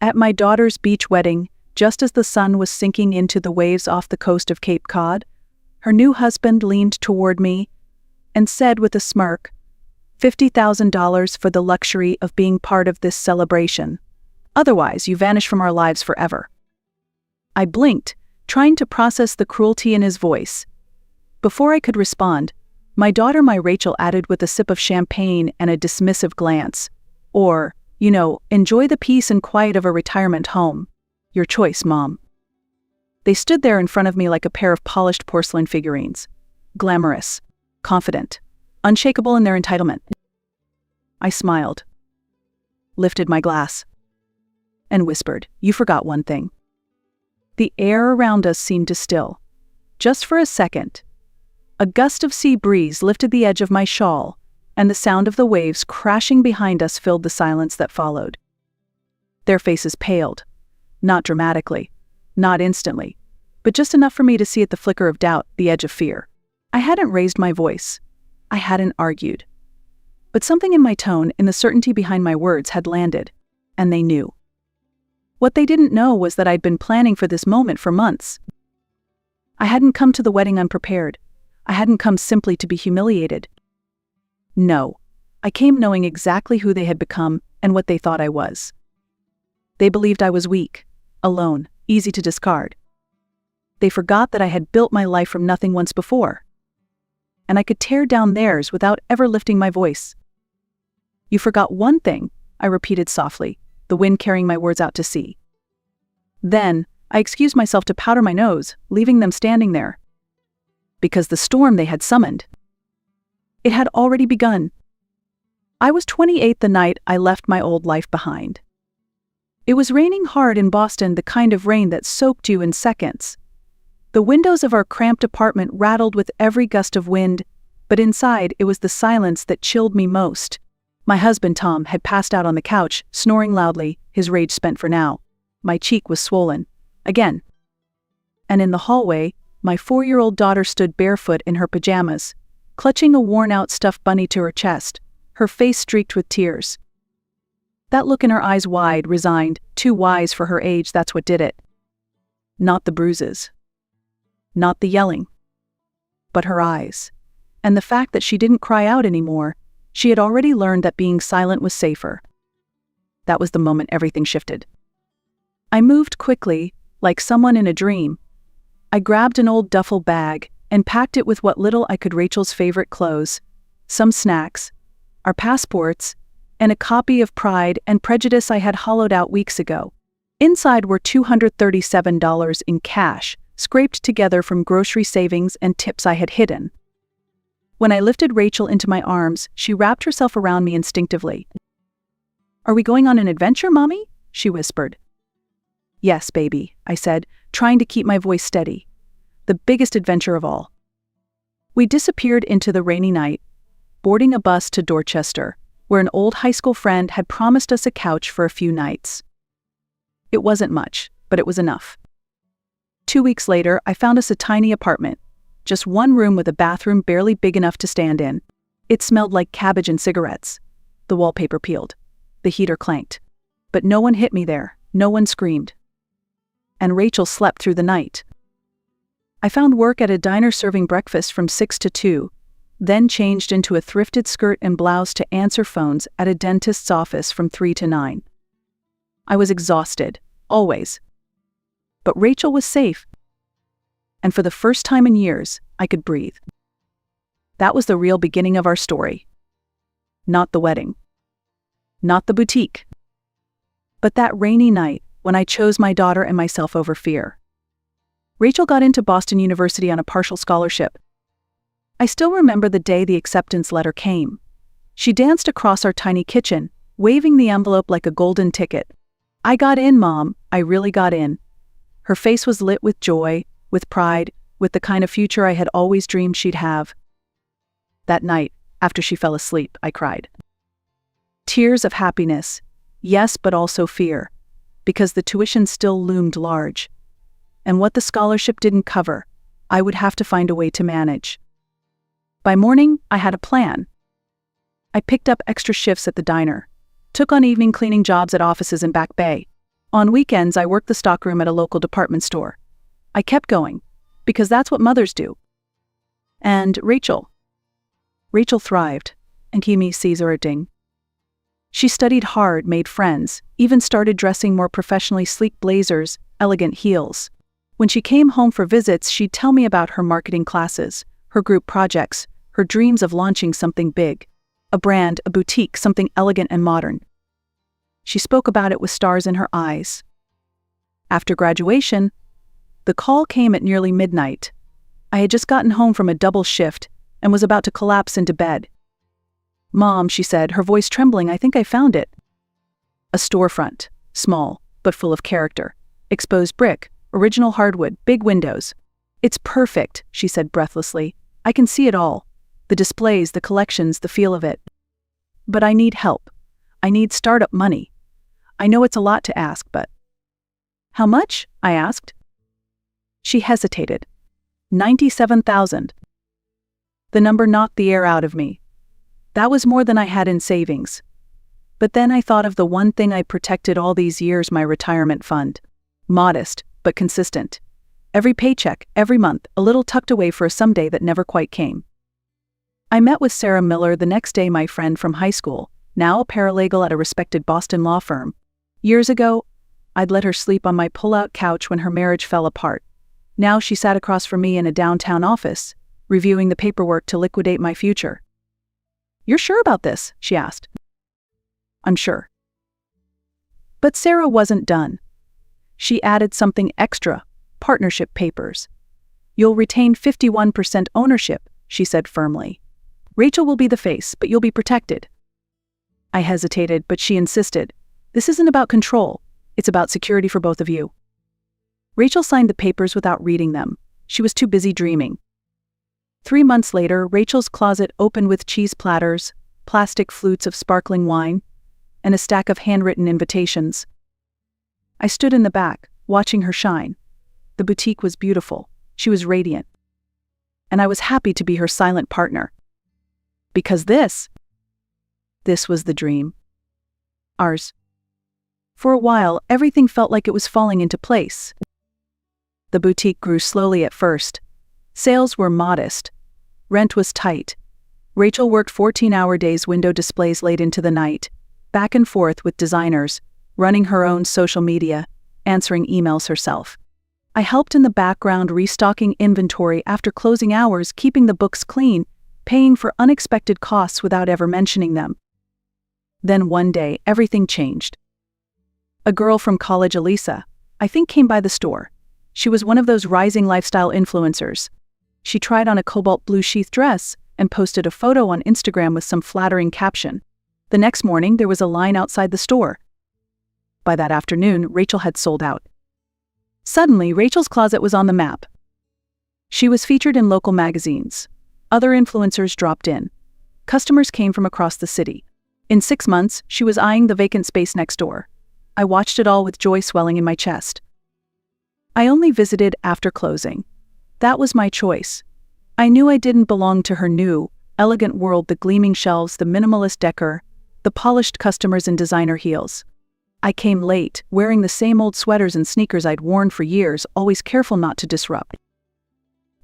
At my daughter's beach wedding, just as the sun was sinking into the waves off the coast of Cape Cod, her new husband leaned toward me and said with a smirk, $50,000 for the luxury of being part of this celebration. Otherwise, you vanish from our lives forever. I blinked, trying to process the cruelty in his voice. Before I could respond, my daughter, Rachel, added with a sip of champagne and a dismissive glance, or, enjoy the peace and quiet of a retirement home. Your choice, Mom. They stood there in front of me like a pair of polished porcelain figurines, glamorous, confident, unshakable in their entitlement. I smiled, lifted my glass, and whispered, "You forgot one thing." The air around us seemed to still. Just for a second. A gust of sea breeze lifted the edge of my shawl, and the sound of the waves crashing behind us filled the silence that followed. Their faces paled, not dramatically, not instantly, but just enough for me to see at the flicker of doubt the edge of fear. I hadn't raised my voice. I hadn't argued. But something in my tone, in the certainty behind my words, had landed, and they knew. What they didn't know was that I'd been planning for this moment for months. I hadn't come to the wedding unprepared. I hadn't come simply to be humiliated. No, I came knowing exactly who they had become and what they thought I was. They believed I was weak, alone, easy to discard. They forgot that I had built my life from nothing once before, and I could tear down theirs without ever lifting my voice. You forgot one thing, I repeated softly, the wind carrying my words out to sea. Then, I excused myself to powder my nose, leaving them standing there. Because the storm they had summoned, it had already begun. I was 28 the night I left my old life behind. It was raining hard in Boston, the kind of rain that soaked you in seconds. The windows of our cramped apartment rattled with every gust of wind, but inside it was the silence that chilled me most. My husband, Tom, had passed out on the couch, snoring loudly, his rage spent for now. My cheek was swollen. Again. And in the hallway, my 4-year-old daughter stood barefoot in her pajamas, clutching a worn-out stuffed bunny to her chest, her face streaked with tears. That look in her eyes, wide, resigned, too wise for her age, that's what did it. Not the bruises. Not the yelling. But her eyes. And the fact that she didn't cry out anymore. She had already learned that being silent was safer. That was the moment everything shifted. I moved quickly, like someone in a dream. I grabbed an old duffel bag and packed it with what little I could: Rachel's favorite clothes, some snacks, our passports, and a copy of Pride and Prejudice I had hollowed out weeks ago. Inside were $237 in cash, scraped together from grocery savings and tips I had hidden. When I lifted Rachel into my arms, she wrapped herself around me instinctively. "Are we going on an adventure, Mommy?" she whispered. "Yes, baby," I said, trying to keep my voice steady. "The biggest adventure of all." We disappeared into the rainy night, boarding a bus to Dorchester, where an old high school friend had promised us a couch for a few nights. It wasn't much, but it was enough. 2 weeks later, I found us a tiny apartment, just one room with a bathroom barely big enough to stand in. It smelled like cabbage and cigarettes. The wallpaper peeled. The heater clanked. But no one hit me there. No one screamed. And Rachel slept through the night. I found work at a diner serving breakfast from 6 to 2, then changed into a thrifted skirt and blouse to answer phones at a dentist's office from 3 to 9. I was exhausted, always. But Rachel was safe. And for the first time in years, I could breathe. That was the real beginning of our story. Not the wedding. Not the boutique. But that rainy night, when I chose my daughter and myself over fear. Rachel got into Boston University on a partial scholarship. I still remember the day the acceptance letter came. She danced across our tiny kitchen, waving the envelope like a golden ticket. "I got in, Mom, I really got in." Her face was lit with joy, with pride, with the kind of future I had always dreamed she'd have. That night, after she fell asleep, I cried. Tears of happiness, yes, but also fear, because the tuition still loomed large. And what the scholarship didn't cover, I would have to find a way to manage. By morning, I had a plan. I picked up extra shifts at the diner, took on evening cleaning jobs at offices in Back Bay, On weekends, I worked the stockroom at a local department store. I kept going, because that's what mothers do. And Rachel thrived, and Kimi Caesar-ding. She studied hard, made friends, even started dressing more professionally, sleek blazers, elegant heels. When she came home for visits, she'd tell me about her marketing classes, her group projects, her dreams of launching something big. A brand, a boutique, something elegant and modern. She spoke about it with stars in her eyes. After graduation, the call came at nearly midnight. I had just gotten home from a double shift and was about to collapse into bed. "Mom," she said, her voice trembling, "I think I found it." A storefront, small, but full of character. Exposed brick, original hardwood, big windows. "It's perfect," she said breathlessly. "I can see it all. The displays, the collections, the feel of it. But I need help. I need startup money. I know it's a lot to ask, but..." "How much?" I asked. She hesitated. 97,000. The number knocked the air out of me. That was more than I had in savings. But then I thought of the one thing I protected all these years, my retirement fund. Modest, but consistent. Every paycheck, every month, a little tucked away for a someday that never quite came. I met with Sarah Miller the next day, my friend from high school, now a paralegal at a respected Boston law firm. Years ago, I'd let her sleep on my pull-out couch when her marriage fell apart. Now she sat across from me in a downtown office, reviewing the paperwork to liquidate my future. "You're sure about this?" she asked. "I'm sure." But Sarah wasn't done. She added something extra: partnership papers. "You'll retain 51% ownership," she said firmly. "Rachel will be the face, but you'll be protected." I hesitated, but she insisted. "This isn't about control. It's about security for both of you." Rachel signed the papers without reading them. She was too busy dreaming. 3 months later, Rachel's closet opened with cheese platters, plastic flutes of sparkling wine, and a stack of handwritten invitations. I stood in the back, watching her shine. The boutique was beautiful. She was radiant. And I was happy to be her silent partner. Because this was the dream. Ours. For a while, everything felt like it was falling into place. The boutique grew slowly at first. Sales were modest. Rent was tight. Rachel worked 14-hour days, window displays late into the night, back and forth with designers, running her own social media, answering emails herself. I helped in the background, restocking inventory after closing hours, keeping the books clean, paying for unexpected costs without ever mentioning them. Then one day, everything changed. A girl from college, Elisa, I think, came by the store. She was one of those rising lifestyle influencers. She tried on a cobalt blue sheath dress and posted a photo on Instagram with some flattering caption. The next morning, there was a line outside the store. By that afternoon, Rachel had sold out. Suddenly, Rachel's closet was on the map. She was featured in local magazines. Other influencers dropped in. Customers came from across the city. In 6 months, she was eyeing the vacant space next door. I watched it all with joy swelling in my chest. I only visited after closing. That was my choice. I knew I didn't belong to her new, elegant world, the gleaming shelves, the minimalist decor, the polished customers in designer heels. I came late, wearing the same old sweaters and sneakers I'd worn for years, always careful not to disrupt.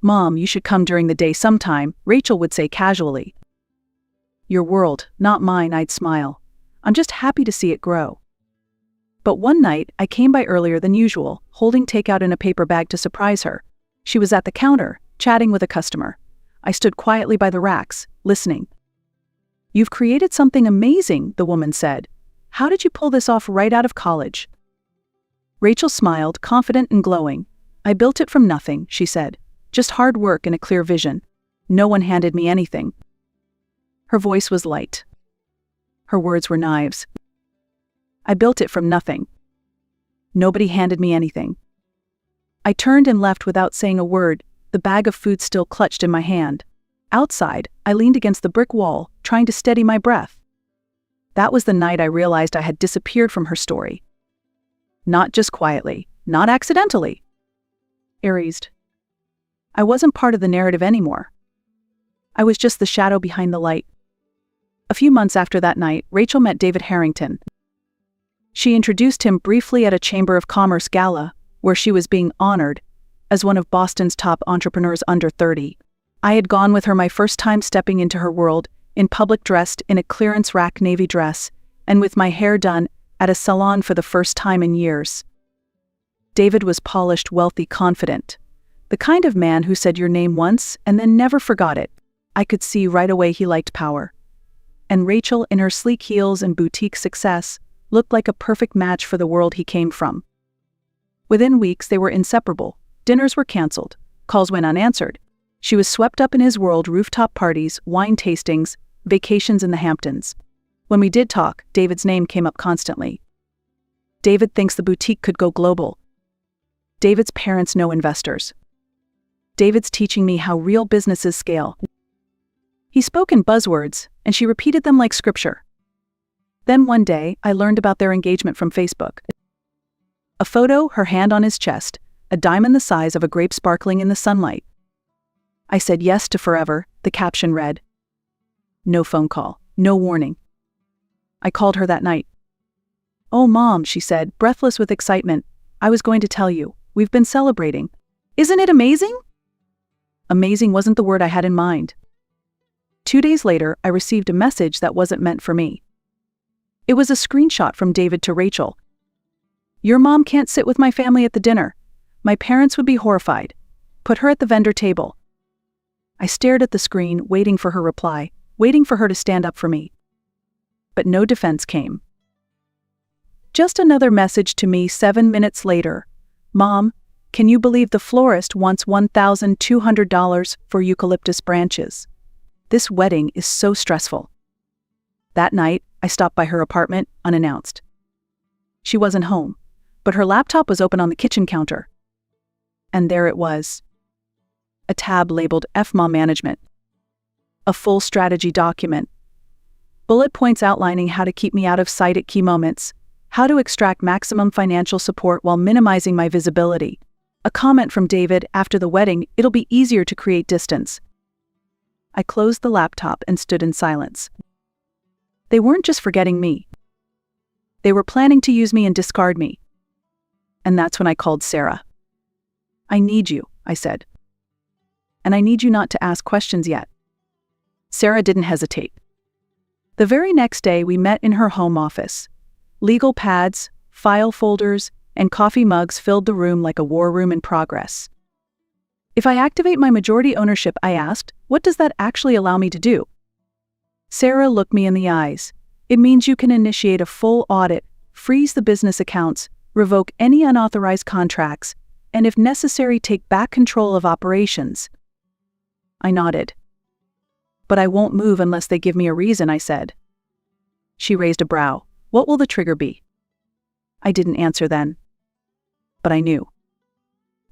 "Mom, you should come during the day sometime," Rachel would say casually. "Your world, not mine," I'd smile. "I'm just happy to see it grow." But one night, I came by earlier than usual, holding takeout in a paper bag to surprise her. She was at the counter, chatting with a customer. I stood quietly by the racks, listening. "You've created something amazing," the woman said. "How did you pull this off right out of college?" Rachel smiled, confident and glowing. "I built it from nothing," she said. "Just hard work and a clear vision. No one handed me anything." Her voice was light. Her words were knives. "I built it from nothing. Nobody handed me anything." I turned and left without saying a word, the bag of food still clutched in my hand. Outside, I leaned against the brick wall, trying to steady my breath. That was the night I realized I had disappeared from her story. Not just quietly, not accidentally. Erased. I wasn't part of the narrative anymore. I was just the shadow behind the light. A few months after that night, Rachel met David Harrington. She introduced him briefly at a Chamber of Commerce gala, where she was being honored as one of Boston's top entrepreneurs under 30. I had gone with her my first time stepping into her world, in public dressed in a clearance rack navy dress, and with my hair done at a salon for the first time in years. David was polished, wealthy, confident. The kind of man who said your name once and then never forgot it. I could see right away he liked power. And Rachel, in her sleek heels and boutique success, looked like a perfect match for the world he came from. Within weeks, they were inseparable. Dinners were canceled. Calls went unanswered. She was swept up in his world: rooftop parties, wine tastings, vacations in the Hamptons. When we did talk, David's name came up constantly. David thinks the boutique could go global. David's parents know investors. David's teaching me how real businesses scale. He spoke in buzzwords, and she repeated them like scripture. Then one day, I learned about their engagement from Facebook. A photo, her hand on his chest, a diamond the size of a grape sparkling in the sunlight. I said yes to forever, the caption read. No phone call, no warning. I called her that night. "Oh, Mom," she said, breathless with excitement. "I was going to tell you, we've been celebrating. Isn't it amazing?" Amazing wasn't the word I had in mind. 2 days later, I received a message that wasn't meant for me. It was a screenshot from David to Rachel. "Your mom can't sit with my family at the dinner. My parents would be horrified. Put her at the vendor table." I stared at the screen, waiting for her reply, waiting for her to stand up for me. But no defense came. Just another message to me 7 minutes later. "Mom, can you believe the florist wants $1,200 for eucalyptus branches? This wedding is so stressful." That night, I stopped by her apartment, unannounced. She wasn't home, but her laptop was open on the kitchen counter. And there it was. A tab labeled FMA Management. A full strategy document. Bullet points outlining how to keep me out of sight at key moments, how to extract maximum financial support while minimizing my visibility. A comment from David: "After the wedding, it'll be easier to create distance." I closed the laptop and stood in silence. They weren't just forgetting me. They were planning to use me and discard me. And that's when I called Sarah. "I need you," I said. "And I need you not to ask questions yet." Sarah didn't hesitate. The very next day, we met in her home office. Legal pads, file folders, and coffee mugs filled the room like a war room in progress. "If I activate my majority ownership," I asked, "what does that actually allow me to do?" Sarah looked me in the eyes. "It means you can initiate a full audit, freeze the business accounts, revoke any unauthorized contracts, and if necessary take back control of operations." I nodded. "But I won't move unless they give me a reason," I said. She raised a brow. "What will the trigger be?" I didn't answer then. But I knew.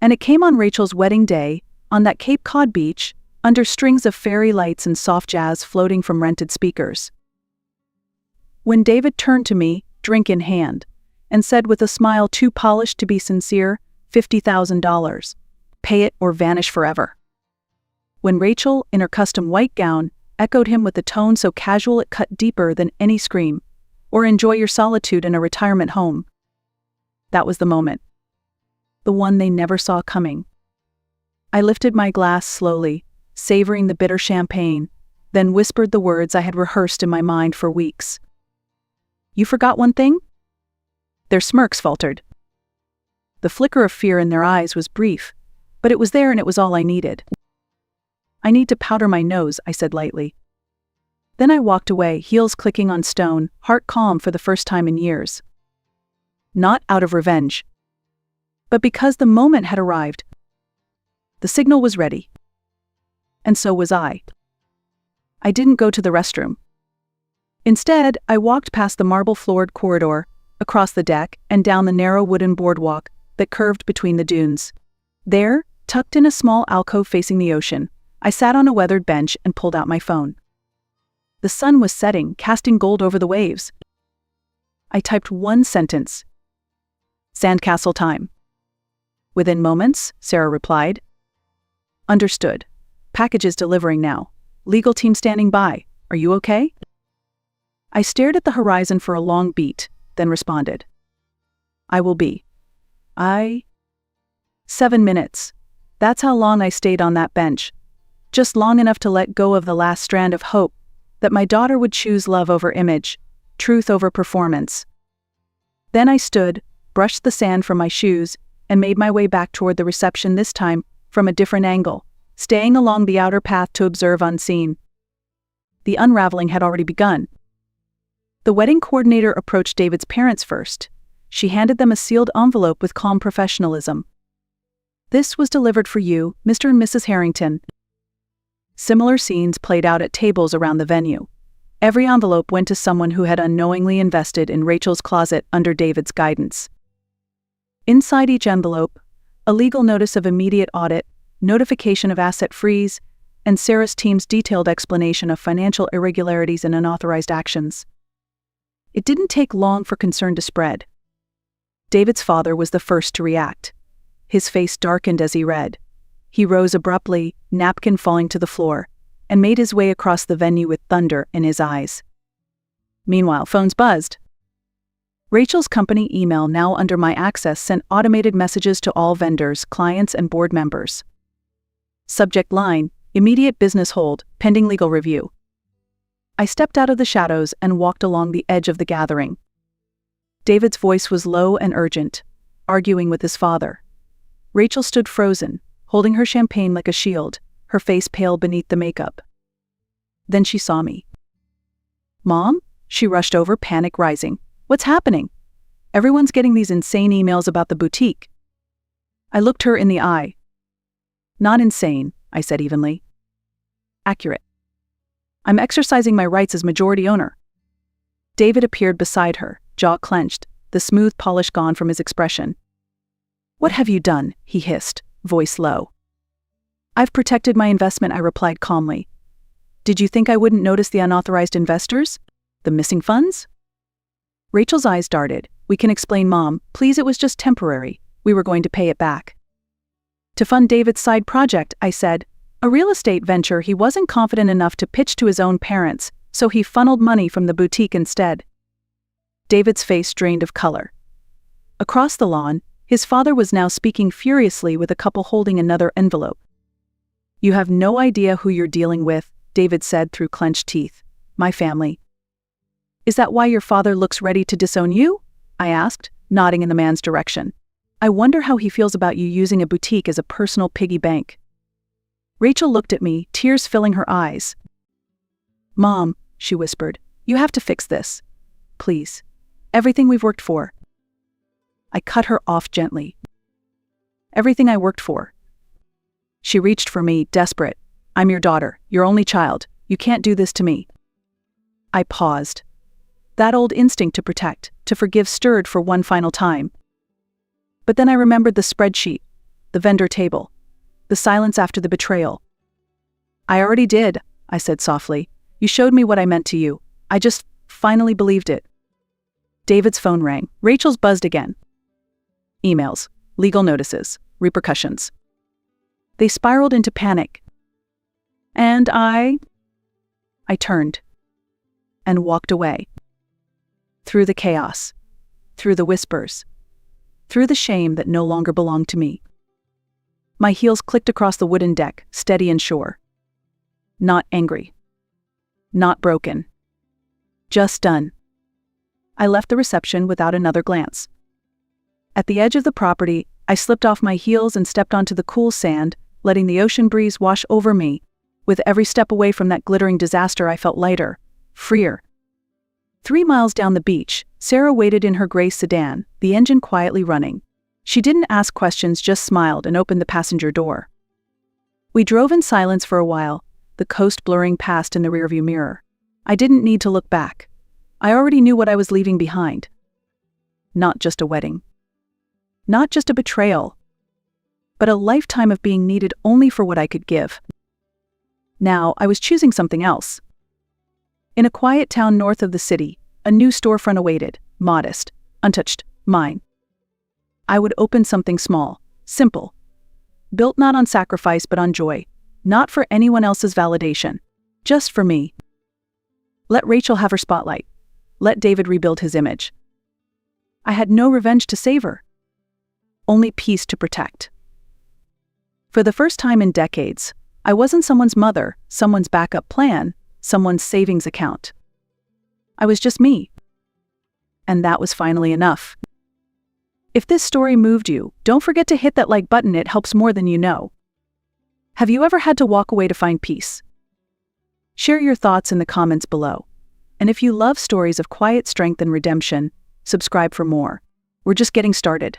And it came on Rachel's wedding day, on that Cape Cod beach, under strings of fairy lights and soft jazz floating from rented speakers. When David turned to me, drink in hand, and said with a smile too polished to be sincere, $50,000. Pay it or vanish forever. When Rachel, in her custom white gown, echoed him with a tone so casual it cut deeper than any scream, or enjoy your solitude in a retirement home. That was the moment. The one they never saw coming. I lifted my glass slowly, savoring the bitter champagne, then whispered the words I had rehearsed in my mind for weeks. "You forgot one thing?" Their smirks faltered. The flicker of fear in their eyes was brief, but it was there and it was all I needed. "I need to powder my nose," I said lightly. Then I walked away, heels clicking on stone, heart calm for the first time in years. Not out of revenge, but because the moment had arrived. The signal was ready. And so was I. I didn't go to the restroom. Instead, I walked past the marble-floored corridor, across the deck, and down the narrow wooden boardwalk that curved between the dunes. There, tucked in a small alcove facing the ocean, I sat on a weathered bench and pulled out my phone. The sun was setting, casting gold over the waves. I typed one sentence. "Sandcastle time." "Within moments," Sarah replied. "Understood. Packages delivering now. Legal team standing by. Are you okay?" I stared at the horizon for a long beat, then responded. I will be. 7 minutes. That's how long I stayed on that bench. Just long enough to let go of the last strand of hope that my daughter would choose love over image, truth over performance. Then I stood, brushed the sand from my shoes, and made my way back toward the reception, this time from a different angle, staying along the outer path to observe unseen. The unraveling had already begun. The wedding coordinator approached David's parents first. She handed them a sealed envelope with calm professionalism. This was delivered for you, Mr. and Mrs. Harrington. Similar scenes played out at tables around the venue. Every envelope went to someone who had unknowingly invested in Rachel's closet under David's guidance. Inside each envelope, a legal notice of immediate audit, notification of asset freeze, and Sarah's team's detailed explanation of financial irregularities and unauthorized actions. It didn't take long for concern to spread. David's father was the first to react. His face darkened as he read. He rose abruptly, napkin falling to the floor, and made his way across the venue with thunder in his eyes. Meanwhile, phones buzzed. Rachel's company email, now under my access, sent automated messages to all vendors, clients, and board members. Subject line: immediate business hold, pending legal review. I stepped out of the shadows and walked along the edge of the gathering. David's voice was low and urgent, arguing with his father. Rachel stood frozen, holding her champagne like a shield, her face pale beneath the makeup. Then she saw me. "Mom?" She rushed over, panic rising. "What's happening? Everyone's getting these insane emails about the boutique." I looked her in the eye. "Not insane," I said evenly. "Accurate. I'm exercising my rights as majority owner." David appeared beside her, jaw clenched, the smooth polish gone from his expression. "What have you done?" he hissed, voice low. "I've protected my investment," I replied calmly. "Did you think I wouldn't notice the unauthorized investors? The missing funds?" Rachel's eyes darted. "We can explain, Mom. Please, it was just temporary. We were going to pay it back." "To fund David's side project," I said. "A real estate venture he wasn't confident enough to pitch to his own parents, so he funneled money from the boutique instead." David's face drained of color. Across the lawn, his father was now speaking furiously with a couple holding another envelope. "You have no idea who you're dealing with," David said through clenched teeth. "My family." "Is that why your father looks ready to disown you?" I asked, nodding in the man's direction. "I wonder how he feels about you using a boutique as a personal piggy bank." Rachel looked at me, tears filling her eyes. "Mom," she whispered, "you have to fix this. Please. Everything we've worked for." I cut her off gently. "Everything I worked for." She reached for me, desperate. "I'm your daughter, your only child. You can't do this to me." I paused. That old instinct to protect, to forgive stirred for one final time. But then I remembered the spreadsheet, the vendor table, the silence after the betrayal. "I already did," I said softly. "You showed me what I meant to you. I just finally believed it." David's phone rang. Rachel's buzzed again. Emails, legal notices, repercussions. They spiraled into panic. And I turned and walked away. Through the chaos, through the whispers, through the shame that no longer belonged to me. My heels clicked across the wooden deck, steady and sure. Not angry. Not broken. Just done. I left the reception without another glance. At the edge of the property, I slipped off my heels and stepped onto the cool sand, letting the ocean breeze wash over me. With every step away from that glittering disaster, I felt lighter, freer. 3 miles down the beach, Sarah waited in her gray sedan, the engine quietly running. She didn't ask questions, just smiled and opened the passenger door. We drove in silence for a while, the coast blurring past in the rearview mirror. I didn't need to look back. I already knew what I was leaving behind. Not just a wedding. Not just a betrayal. But a lifetime of being needed only for what I could give. Now, I was choosing something else. In a quiet town north of the city, a new storefront awaited, modest, untouched, mine. I would open something small, simple. Built not on sacrifice but on joy, not for anyone else's validation, just for me. Let Rachel have her spotlight. Let David rebuild his image. I had no revenge to savor, only peace to protect. For the first time in decades, I wasn't someone's mother, someone's backup plan, someone's savings account. I was just me. And that was finally enough. If this story moved you, don't forget to hit that like button, it helps more than you know. Have you ever had to walk away to find peace? Share your thoughts in the comments below. And if you love stories of quiet strength and redemption, subscribe for more. We're just getting started.